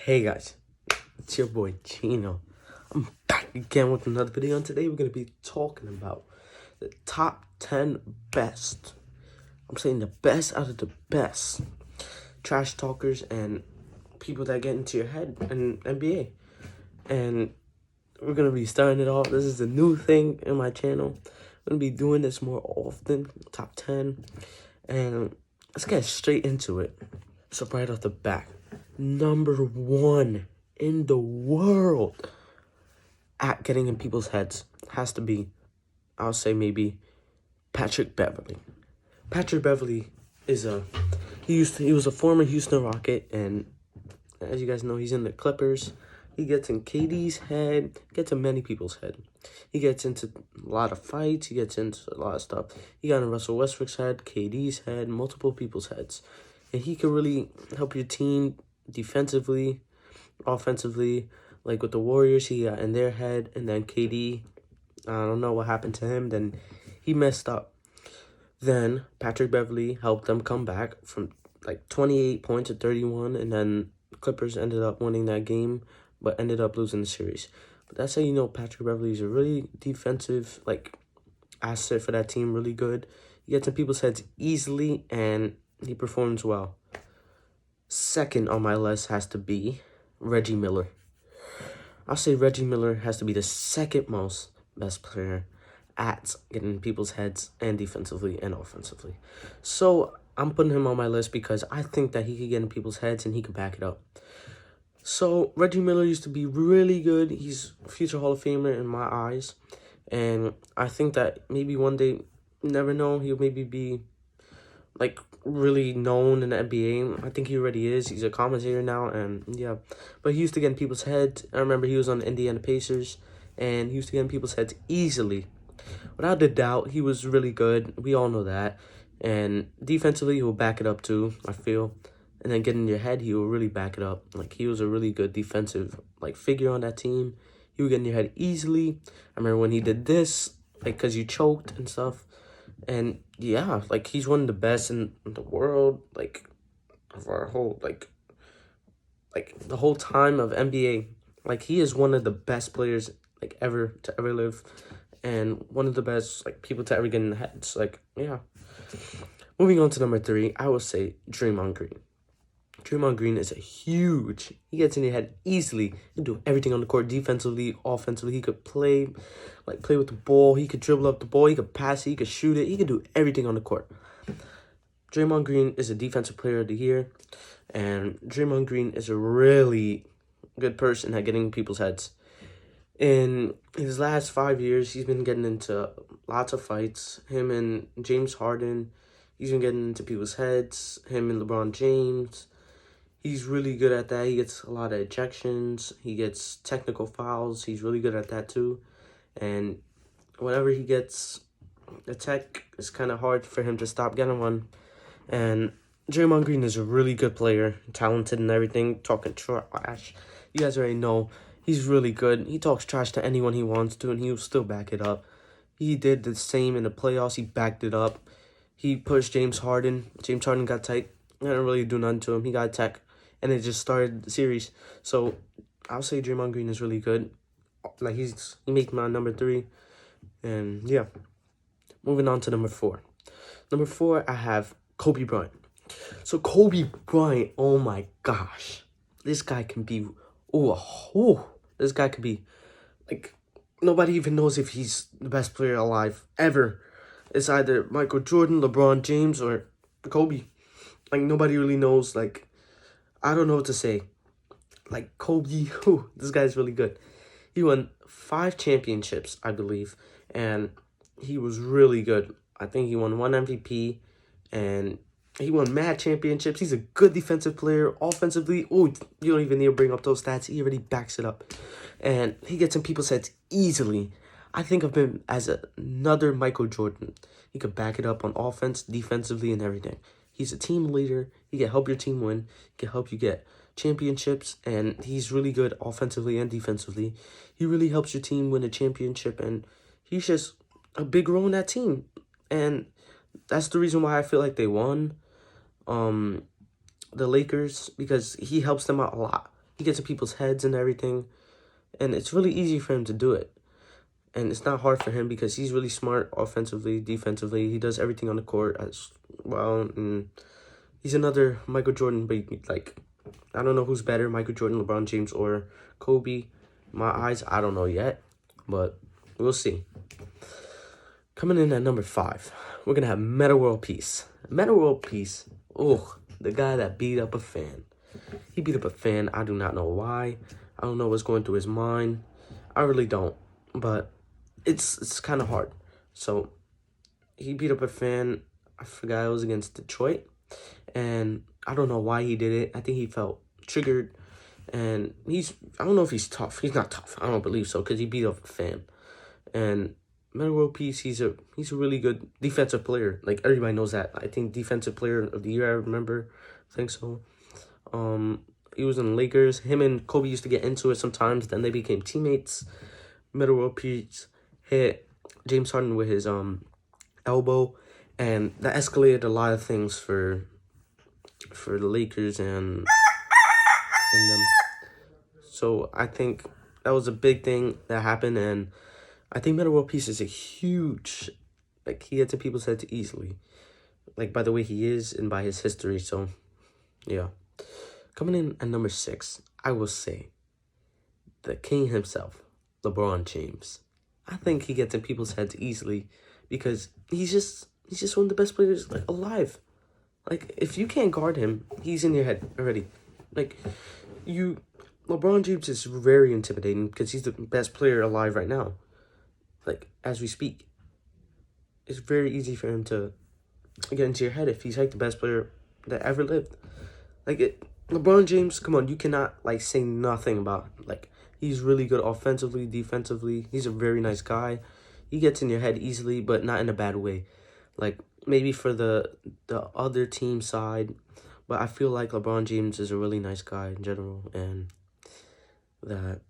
Hey guys, it's your boy Chino. I'm back again with another video, and today we're going to be talking about the top 10 best. I'm saying the best out of the best trash talkers and people that get into your head in NBA. And we're going to be starting it off. This is a new thing in my channel. I'm going to be doing this more often, top 10. And let's get straight into it. So right off the bat, number 1 in the world at getting in people's heads has to be, I'll say maybe, Patrick Beverley. Patrick Beverley is he was a former Houston Rocket, and as you guys know, he's in the Clippers. He gets in KD's head, gets in many people's head. He gets into a lot of fights. He gets into a lot of stuff. He got in Russell Westbrook's head, KD's head, multiple people's heads. And he can really help your team defensively, offensively. Like with the Warriors, he got in their head. And then KD, I don't know what happened to him. Then he messed up. Then Patrick Beverley helped them come back from like 28 points to 31. And then Clippers ended up winning that game, but ended up losing the series. But that's how you know Patrick Beverley is a really defensive asset for that team, really good. He gets in people's heads easily, and he performs well. Second on my list has to be Reggie Miller. I'll say Reggie Miller has to be the second most best player at getting in people's heads and defensively and offensively. So I'm putting him on my list because I think that he could get in people's heads and he could back it up. So Reggie Miller used to be really good. He's a future Hall of Famer in my eyes. And I think that maybe one day, never know, he'll maybe be really known in the NBA. I think he already is. He's a commentator now, and yeah. But he used to get in people's heads. I remember he was on the Indiana Pacers, and he used to get in people's heads easily. Without a doubt, he was really good. We all know that. And defensively, he will back it up too, I feel. And then get in your head, he will really back it up. He was a really good defensive figure on that team. He would get in your head easily. I remember when he did this, because you choked and stuff. And yeah, he's one of the best in the world, of our whole, the whole time of NBA. He is one of the best players, ever to ever live. And one of the best, people to ever get in the heads. Yeah. Moving on to number 3, I would say Draymond Green. Draymond Green is he gets in your head easily. He can do everything on the court, defensively, offensively. He could play with the ball. He could dribble up the ball. He could pass it. He could shoot it. He could do everything on the court. Draymond Green is a defensive player of the year. And Draymond Green is a really good person at getting people's heads. In his last 5 years, he's been getting into lots of fights. Him and James Harden, he's been getting into people's heads. Him and LeBron James. He's really good at that. He gets a lot of ejections. He gets technical fouls. He's really good at that too. And whenever he gets a tech, it's kind of hard for him to stop getting one. And Draymond Green is a really good player, talented and everything, talking trash. You guys already know he's really good. He talks trash to anyone he wants to, and he'll still back it up. He did the same in the playoffs. He backed it up. He pushed James Harden. James Harden got tight. I didn't really do nothing to him. He got tech. And it just started the series. So I'll say Draymond Green is really good. He makes my number 3. And yeah. Moving on to number 4. Number 4, I have Kobe Bryant. So Kobe Bryant, oh my gosh. This guy can be this guy could be nobody even knows if he's the best player alive ever. It's either Michael Jordan, LeBron James, or Kobe. Nobody really knows. I don't know what to say. Kobe, this guy's really good. He won 5 championships, I believe, and he was really good. I think he won 1 MVP, and he won mad championships. He's a good defensive player. Offensively, you don't even need to bring up those stats. He already backs it up. And he gets in people's heads easily. I think of him as another Michael Jordan. He could back it up on offense, defensively, and everything. He's a team leader. He can help your team win. He can help you get championships. And he's really good offensively and defensively. He really helps your team win a championship. And he's just a big role in that team. And that's the reason why I feel like they won the Lakers. Because he helps them out a lot. He gets in people's heads and everything. And it's really easy for him to do it. And it's not hard for him because he's really smart offensively, defensively. He does everything on the court as well. And he's another Michael Jordan, but like, I don't know who's better, Michael Jordan, LeBron James, or Kobe. My eyes, I don't know yet, but we'll see. Coming in at number 5, we're going to have Meta World Peace. Meta World Peace, oh, the guy that beat up a fan. He beat up a fan. I do not know why. I don't know what's going through his mind. I really don't, but it's kind of hard. So he beat up a fan. I forgot it was against Detroit, and I don't know why he did it. I think he felt triggered, and I don't know if he's tough. He's not tough. I don't believe so because he beat up a fan. And Meta World Peace, he's a really good defensive player. Like, everybody knows that. I think defensive player of the year, I remember. I think so. He was in the Lakers. Him and Kobe used to get into it sometimes. Then they became teammates. Meta World Peace hit James Harden with his elbow, and that escalated a lot of things for the Lakers and them. So I think that was a big thing that happened, and I think Meta World Peace is a huge, like, he gets in people's heads easily, like, by the way he is and by his history. So yeah. Coming in at number 6, I will say the king himself, LeBron James. I think he gets in people's heads easily because he's just one of the best players, like, alive. Like, if you can't guard him, he's in your head already. Like, LeBron James is very intimidating because he's the best player alive right now. Like, as we speak, it's very easy for him to get into your head if he's, like, the best player that ever lived. Like, LeBron James, come on, you cannot, like, say nothing about, like, he's really good offensively, defensively. He's a very nice guy. He gets in your head easily, but not in a bad way. Like, maybe for the other team side, but I feel like LeBron James is a really nice guy in general, and that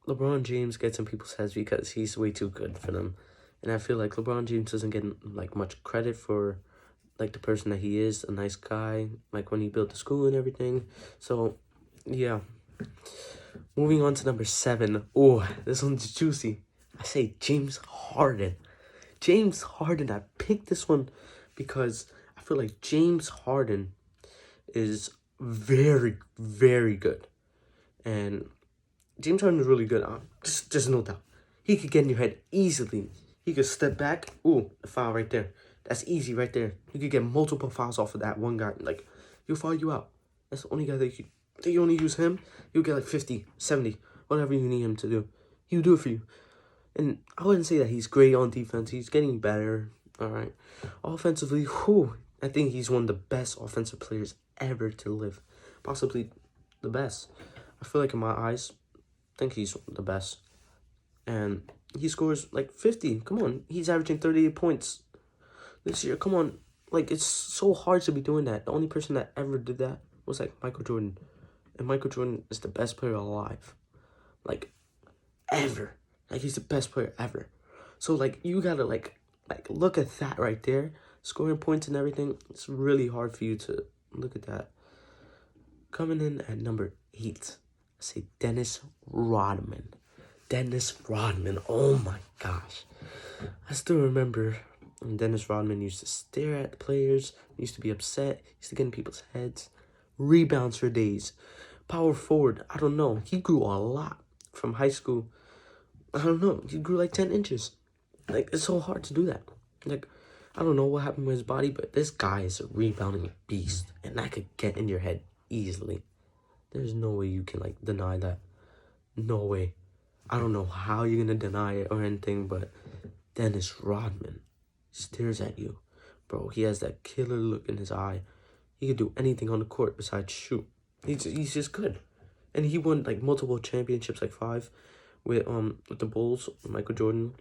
LeBron James gets in people's heads because he's way too good for them. And I feel like LeBron James doesn't get, like, much credit for, like, the person that he is, a nice guy, like, when he built the school and everything. So, yeah. Moving on to number 7. Oh, this one's juicy. I say James Harden. James Harden, I picked this one because I feel like James Harden is very, very good. And James Harden is really good. Just no doubt. He could get in your head easily. He could step back. Ooh, a foul right there. That's easy right there. You could get multiple fouls off of that one guy. Like, he'll foul you out. That's the only guy that you only use him. You'll get like 50, 70, whatever you need him to do. He'll do it for you. And I wouldn't say that he's great on defense. He's getting better. All right. Offensively, I think he's one of the best offensive players ever to live. Possibly the best. I feel like in my eyes, I think he's the best. And he scores like 50. Come on. He's averaging 38 points this year. Come on. Like, it's so hard to be doing that. The only person that ever did that was, like, Michael Jordan. And Michael Jordan is the best player alive. Like, ever. Like, he's the best player ever. So, like, you gotta, like look at that right there. Scoring points and everything. It's really hard for you to look at that. Coming in at number 8, I say Dennis Rodman. Dennis Rodman. Oh, my gosh. I still remember when Dennis Rodman used to stare at players, used to be upset, used to get in people's heads. Rebounds for days. Power forward. I don't know. He grew a lot from high school. I don't know. He grew like 10 inches. Like, it's so hard to do that. Like, I don't know what happened with his body, but this guy is a rebounding beast. And that could get in your head easily. There's no way you can, like, deny that. No way. I don't know how you're going to deny it or anything, but Dennis Rodman stares at you. Bro, he has that killer look in his eye. He could do anything on the court besides shoot. He's just good. And he won, like, multiple championships, like 5, with the Bulls, Michael Jordan.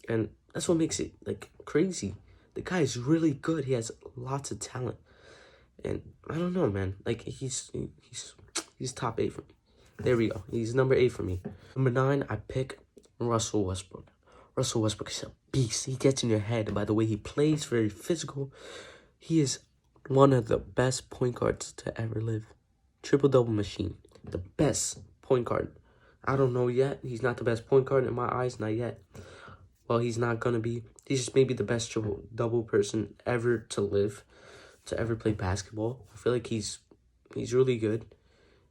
And that's what makes it, like, crazy. The guy is really good. He has lots of talent. And I don't know, man. Like, he's top 8 for me. There we go. He's number 8 for me. Number 9, I pick Russell Westbrook. Russell Westbrook is a beast. He gets in your head by the way he plays, very physical. He is one of the best point guards to ever live. Triple-double machine. the best point guard. I don't know yet. He's not the best point guard in my eyes, not yet. Well, he's not gonna be. He's just maybe the best double person ever to live, to ever play basketball. I feel like he's really good.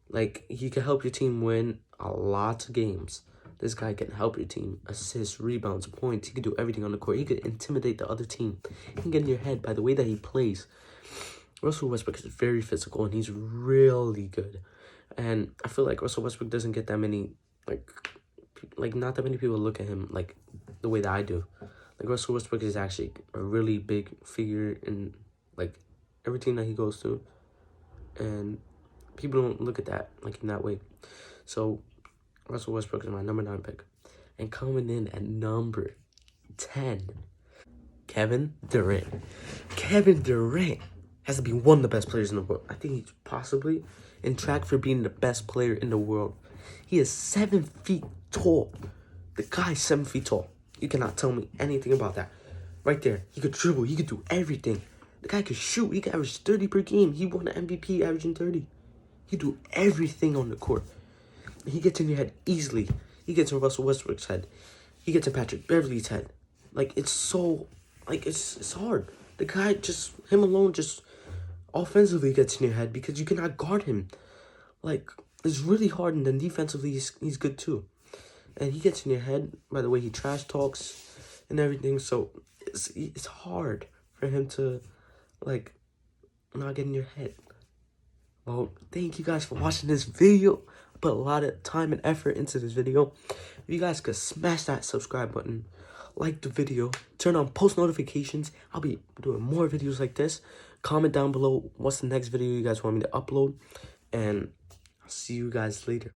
Like, he can help your team win a lot of games. This guy can help your team, assist, rebounds, points. He can do everything on the court. He could intimidate the other team. He can get in your head by the way that he plays. Russell Westbrook is very physical, and he's really good. And I feel like Russell Westbrook doesn't get that many, like not that many people look at him like the way that I do. Like, Russell Westbrook is actually a really big figure in, like, every team that he goes to. And people don't look at that, like, in that way. So, Russell Westbrook is my number 9 pick. And coming in at number 10, Kevin Durant. Kevin Durant has to be one of the best players in the world. I think he's possibly in track for being the best player in the world. He is 7 feet tall. The guy's 7 feet tall. You cannot tell me anything about that. Right there. He could dribble. He could do everything. The guy could shoot. He could average 30 per game. He won an MVP averaging 30. He could do everything on the court. He gets in your head easily. He gets in Russell Westbrook's head. He gets in Patrick Beverley's head. Like, it's so, like, it's hard. The guy just, him alone just offensively gets in your head because you cannot guard him. Like, it's really hard, and then defensively he's good too. And he gets in your head by the way he trash talks and everything. So it's hard for him to, like, not get in your head. Well, thank you guys for watching this video. I put a lot of time and effort into this video. If you guys could smash that subscribe button, like the video, turn on post notifications. I'll be doing more videos like this. Comment down below what's the next video you guys want me to upload. And I'll see you guys later.